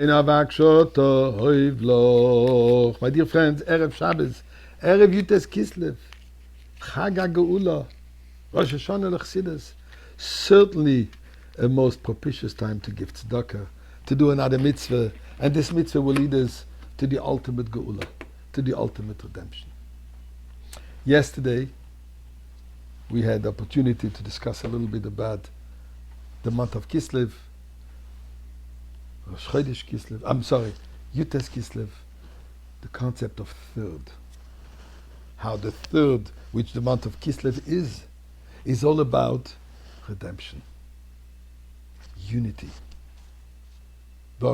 My dear friends, Erev Shabbos, Erev Yutes Kislev, Chag HaGeula, Rosh Hashanah Chassidus. Certainly a most propitious time to give tzedakah, to do another mitzvah, and this mitzvah will lead us to the ultimate geula, to the ultimate redemption. Yesterday, we had the opportunity to discuss a little bit about the month of Kislev, Chodesh Kislev, Yutes Kislev, the concept of third. How the third, which the month of Kislev is all about redemption, unity. I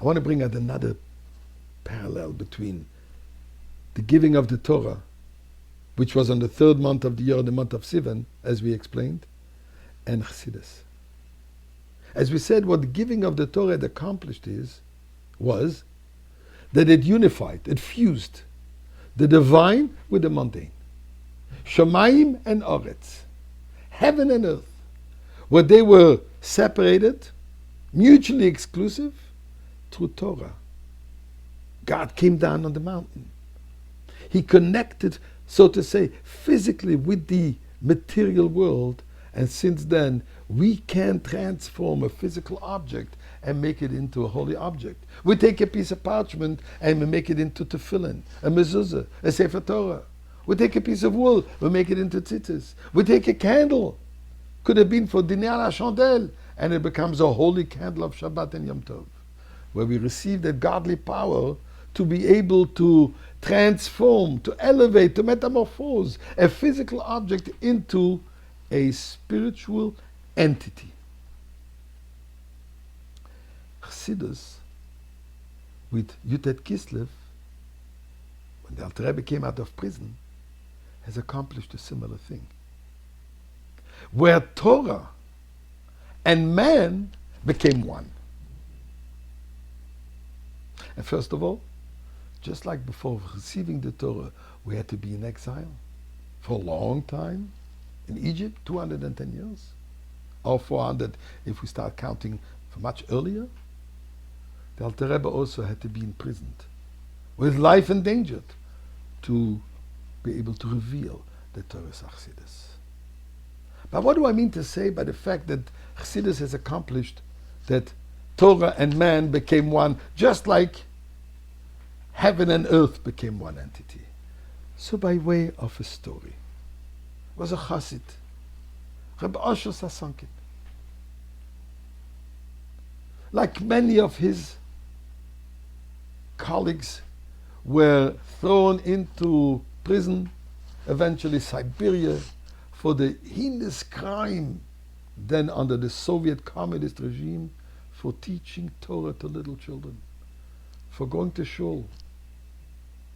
want to bring out another parallel between the giving of the Torah, which was on the third month of the year, the month of Sivan, as we explained, and Chassidus. As we said, what the giving of the Torah had accomplished was that it unified, it fused the divine with the mundane. Shamayim and Oretz, heaven and earth, where they were separated, mutually exclusive, through Torah. God came down on the mountain. He connected, so to say, physically with the material world, and since then, we can transform a physical object and make it into a holy object. We take a piece of parchment and we make it into tefillin, a mezuzah, a sefer Torah. We take a piece of wool, we make it into tzitzis. We take a candle, could have been for Dinah la Chandelle, and it becomes a holy candle of Shabbat and Yom Tov, where we receive that godly power to be able to transform, to elevate, to metamorphose a physical object into a spiritual entity. Chassidus, with Yutet Kislev, when the Alter Rebbe came out of prison, has accomplished a similar thing. Where Torah and man became one. And first of all, just like before receiving the Torah, we had to be in exile for a long time. In Egypt, 210 years, or 400 if we start counting for much earlier. The Alter Rebbe also had to be imprisoned, with life endangered, to be able to reveal the Torah's Chassidus. But what do I mean to say by the fact that Chassidus has accomplished that Torah and man became one, just like heaven and earth became one entity? So by way of a story, was a chassid, Rabbi Zushe Silberstein. Like many of his colleagues, were thrown into prison, eventually Siberia, for the heinous crime then under the Soviet communist regime, for teaching Torah to little children, for going to shul,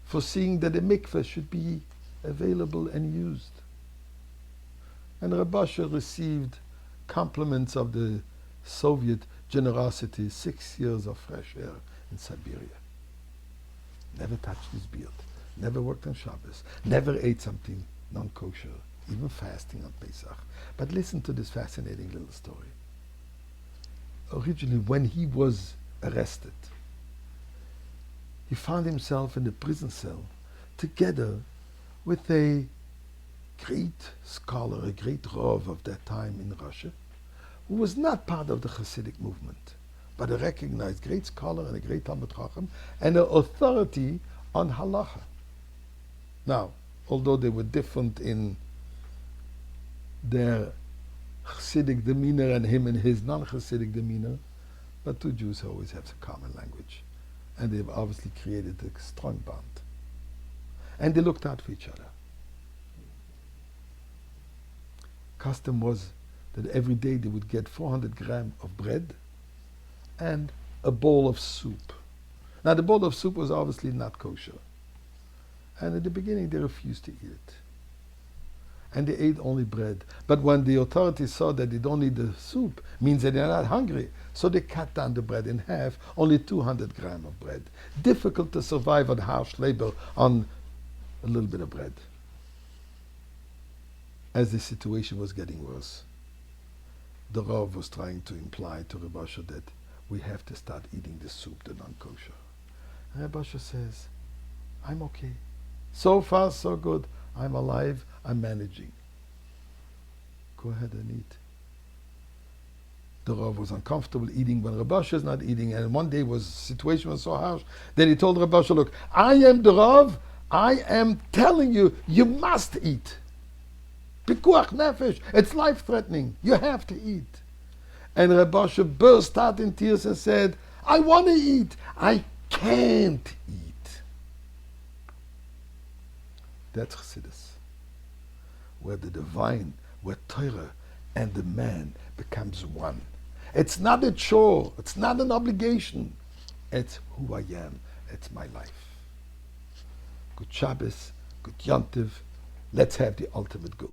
for seeing that a mikveh should be available and used. And Rabbi Zushe received compliments of the Soviet generosity, 6 years of fresh air in Siberia. Never touched his beard, never worked on Shabbos, never ate something non-kosher, even fasting on Pesach. But listen to this fascinating little story. Originally, when he was arrested, he found himself in the prison cell together with a great scholar, a great Rav of that time in Russia, who was not part of the Chassidic movement, but a recognized great scholar and a great Talmud Chacham, and an authority on halacha. Now, although they were different in their Chassidic demeanor and him and his non-Chassidic demeanor, but two Jews always have a common language, and they've obviously created a strong bond. And they looked out for each other. Custom was that every day they would get 400 grams of bread and a bowl of soup. Now the bowl of soup was obviously not kosher. And at the beginning they refused to eat it. And they ate only bread. But when the authorities saw that they don't need the soup, means that they're not hungry, so they cut down the bread in half, only 200 grams of bread. Difficult to survive on harsh labor on a little bit of bread. As the situation was getting worse, The Rav was trying to imply to Rabbi Zushe that we have to start eating the soup, the non-kosher. And Rabbi Zushe says, I'm okay. So far, so good. I'm alive, I'm managing. Go ahead and eat. The Rav was uncomfortable eating when Rabbi Zushe is not eating, and one day the situation was so harsh that he told Rabbi Zushe, look, I am the Rav, I am telling you, you must eat. Pikuach nefesh, it's life-threatening, you have to eat. And Rabbi Zushe burst out in tears and said, I want to eat, I can't eat. That's Chassidus, where the divine, where Torah and the man becomes one. It's not a chore, it's not an obligation. It's who I am, it's my life. Good Shabbos, good Yontiv. Let's have the ultimate good.